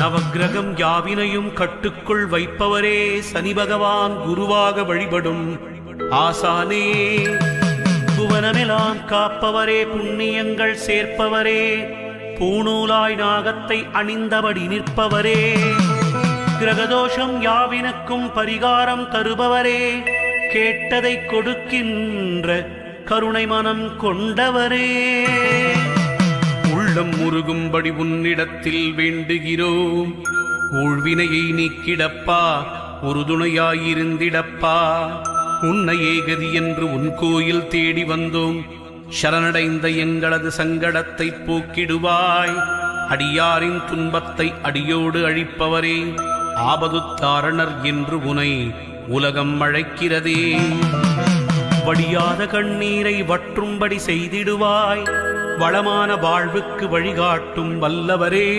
நவக்கிரகம் யாவினையும் கட்டுக்குள் வைப்பவரே சனி பகவான் குருவாக வழிபடும் ஆசானே. புவனமெல்லாம் காப்பவரே புண்ணியங்கள் சேர்ப்பவரே பூணூலாய் நாகத்தை அணிந்தபடி நிற்பவரே. கிரகதோஷம் யாவினுக்கும் பரிகாரம் தருபவரே கேட்டதை கொடுக்கின்ற கருணை மனம் கொண்டவரே. உள்ளம் முருகும்படி உன்னிடத்தில் வேண்டுகிறோம். ஊழ்வினையை நீக்கிடப்பா உறுதுணையாயிருந்திடப்பா. உன்னையே கதி என்று உன் கோயில் தேடி வந்தோம். சரணடைந்த எங்களது சங்கடத்தை போக்கிடுவாய். அடியாரின் துன்பத்தை அடியோடு அழிப்பவரே ஆபதுத்தாரணர் என்று உனை உலகம் அழைக்கிறதே. வடியாத கண்ணீரை வற்றும்படி செய்திடுவாய். வளமான வாழ்வுக்கு வழிகாட்டும் வல்லவரே.